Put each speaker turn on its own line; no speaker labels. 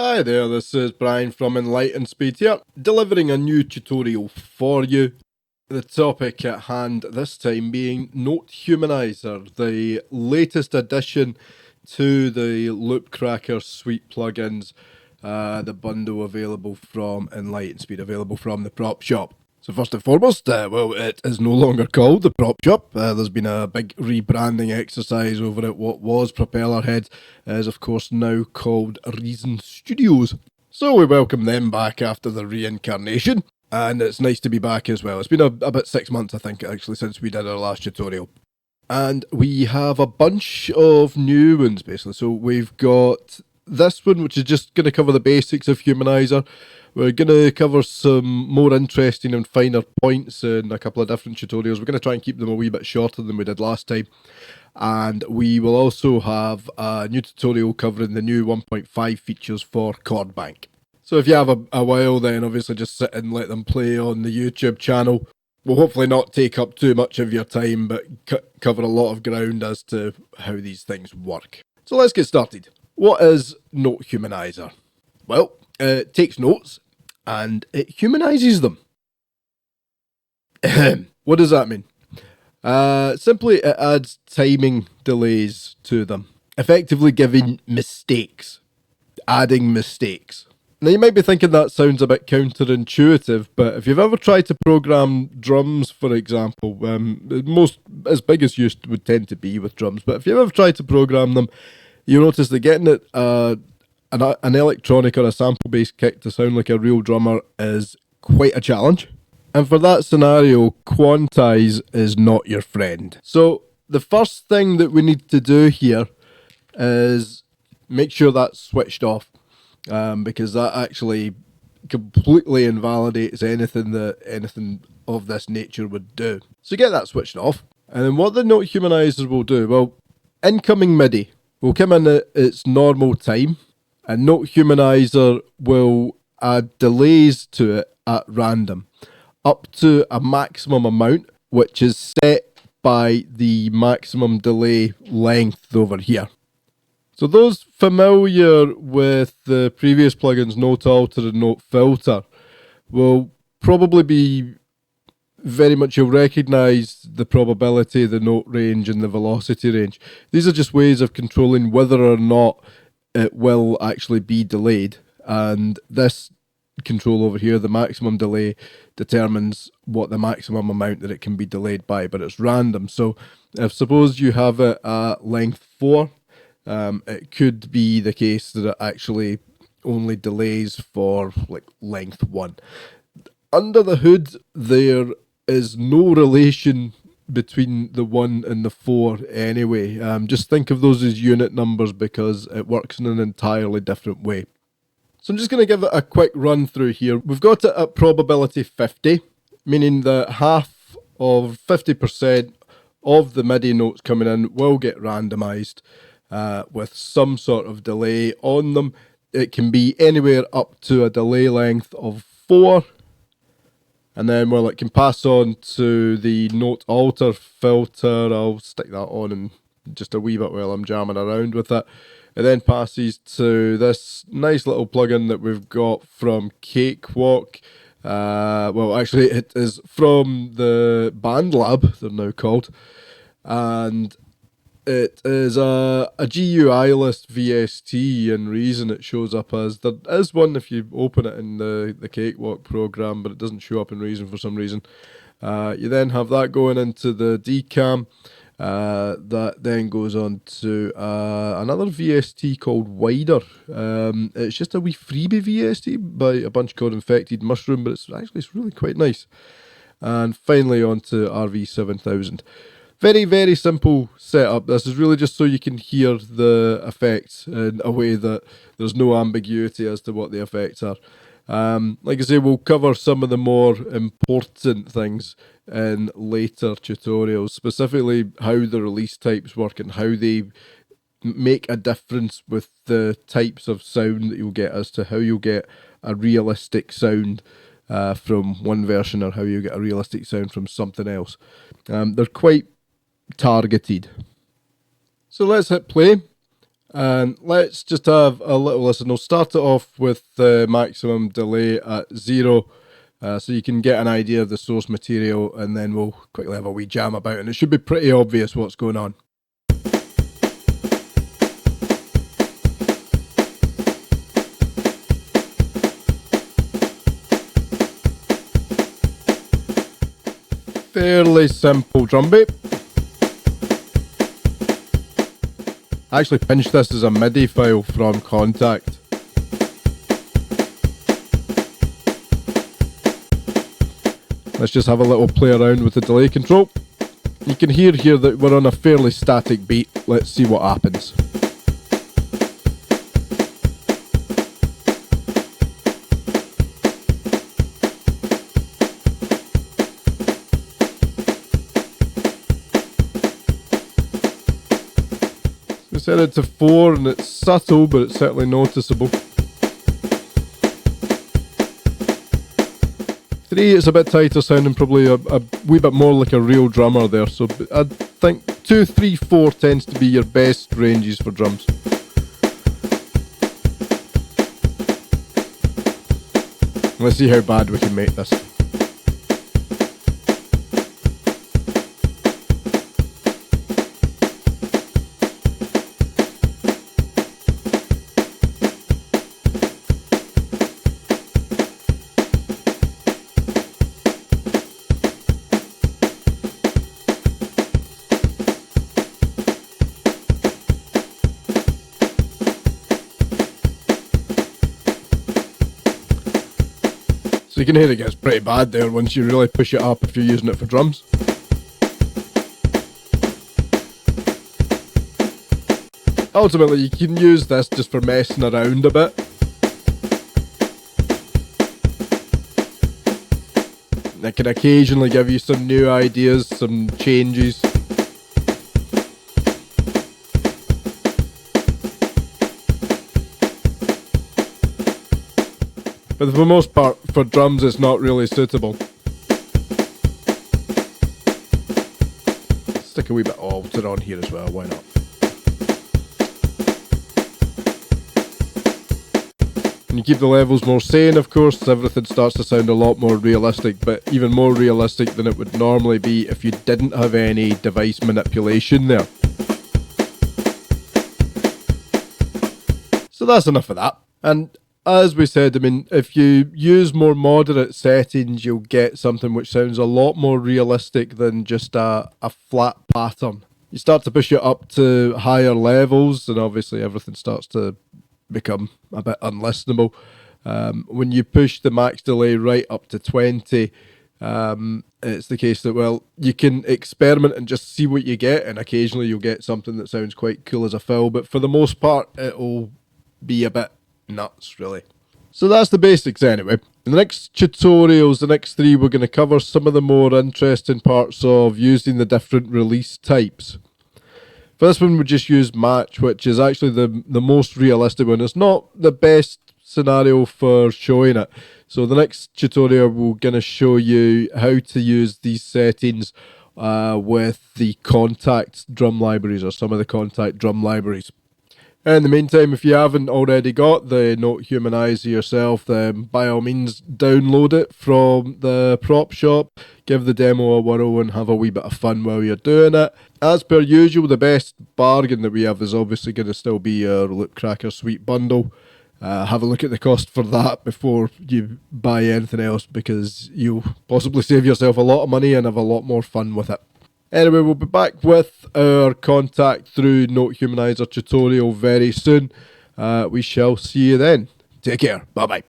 Hi there, this is Brian from Enlightenspeed here, delivering a new tutorial for you. The topic at hand this time being Note Humanizer, the latest addition to the Loopcracker suite plugins, the bundle available from Enlightenspeed, available from the prop shop. So first and foremost, it is no longer called the Prop Shop. There's been a big rebranding exercise over it. What was Propellerhead is of course now called Reason Studios. So we welcome them back after the reincarnation, and it's nice to be back as well. It's been about 6 months, I think, actually, since we did our last tutorial. And we have a bunch of new ones, basically. So we've got this one, which is just going to cover the basics of Humanizer. We're going to cover some more interesting and finer points in a couple of different tutorials. We're going to try and keep them a wee bit shorter than we did last time. And we will also have a new tutorial covering the new 1.5 features for Chord Bank. So if you have a while, then obviously just sit and let them play on the YouTube channel. We'll hopefully not take up too much of your time, but cover a lot of ground as to how these things work. So let's get started. What is Note Humanizer? Well, it takes notes and it humanizes them. What does that mean? Simply it adds timing delays to them, effectively giving mistakes, adding mistakes. Now you might be thinking that sounds a bit counterintuitive, but if you've ever tried to program drums, for example, most as big as used would tend to be with drums, but if you've ever tried to program them, you'll notice that getting it an electronic or a sample-based kick to sound like a real drummer is quite a challenge. And for that scenario, quantize is not your friend. So the first thing that we need to do here is make sure that's switched off, because that actually completely invalidates anything of this nature would do. So get that switched off. And then what the Note Humanizer will do, well, incoming MIDI will come in at its normal time, and Note Humanizer will add delays to it at random, up to a maximum amount, which is set by the maximum delay length over here. So those familiar with the previous plugins, Note Alter and Note Filter, will probably be very much, you'll recognize the probability, the note range, and the velocity range. These are just ways of controlling whether or not it will actually be delayed. And this control over here, the maximum delay, determines what the maximum amount that it can be delayed by, but it's random. So if suppose you have it at length 4, it could be the case that it actually only delays for like length 1. Under the hood, there is no relation between the 1 and the 4 anyway. Just think of those as unit numbers because it works in an entirely different way. So I'm just going to give it a quick run through here. We've got it at probability 50, meaning that half of 50% of the MIDI notes coming in will get randomized with some sort of delay on them. It can be anywhere up to a delay length of 4. And then, well, it can pass on to the Note Alter filter. I'll stick that on in just a wee bit while I'm jamming around with it. It then passes to this nice little plugin that we've got from Cakewalk. Well, actually, it is from the BandLab, they're now called. And it is a GUI-less VST, and Reason it shows up as. There is one if you open it in the Cakewalk program, but it doesn't show up in Reason for some reason. You then have that going into the DCAM. That then goes on to another VST called Wider. It's just a wee freebie VST by a bunch called Infected Mushroom, but it's really quite nice. And finally on to RV7000. Very, very simple setup. This is really just so you can hear the effects in a way that there's no ambiguity as to what the effects are. Like I say, we'll cover some of the more important things in later tutorials, specifically how the release types work and how they make a difference with the types of sound that you'll get as to how you'll get a realistic sound from one version or how you get a realistic sound from something else. They're quite targeted. So let's hit play And let's just have a little listen. We'll start it off with the maximum delay at 0, so you can get an idea of the source material, and then we'll quickly have a wee jam about, and it should be pretty obvious what's going on. Fairly simple drum beat. I actually pinched this as a MIDI file from Contact. Let's just have a little play around with the delay control. You can hear here that we're on a fairly static beat. Let's see what happens. We set it to 4 and it's subtle, but it's certainly noticeable. 3, it's a bit tighter sounding, probably a wee bit more like a real drummer there. So I think 2, 3, 4 tends to be your best ranges for drums. Let's see how bad we can make this. So you can hear it gets pretty bad there once you really push it up if you're using it for drums. Ultimately, you can use this just for messing around a bit. It can occasionally give you some new ideas, some changes. But for the most part, for drums, it's not really suitable. Stick a wee bit of alter on here as well, why not? And you keep the levels more sane, of course, everything starts to sound a lot more realistic, but even more realistic than it would normally be if you didn't have any device manipulation there. So that's enough of that. And as we said, I mean, if you use more moderate settings, you'll get something which sounds a lot more realistic than just a flat pattern. You start to push it up to higher levels, and obviously everything starts to become a bit unlistenable. When you push the max delay right up to 20, it's the case that, well, you can experiment and just see what you get, and occasionally you'll get something that sounds quite cool as a fill, but for the most part, it'll be a bit nuts, really. So that's the basics anyway. In the next tutorials, the next 3, we're going to cover some of the more interesting parts of using the different release types. For this one, we just use match, which is actually the most realistic one. It's not the best scenario for showing it. So the next tutorial, we're going to show you how to use these settings with the Contact drum libraries, or some of the Contact drum libraries. In the meantime, if you haven't already got the Note Humanizer yourself, then by all means download it from the prop shop, give the demo a whirl and have a wee bit of fun while you're doing it. As per usual, the best bargain that we have is obviously going to still be our Loop Cracker Suite bundle. Have a look at the cost for that before you buy anything else, because you'll possibly save yourself a lot of money and have a lot more fun with it. Anyway, we'll be back with our Contact through Note Humanizer tutorial very soon. We shall see you then. Take care. Bye-bye.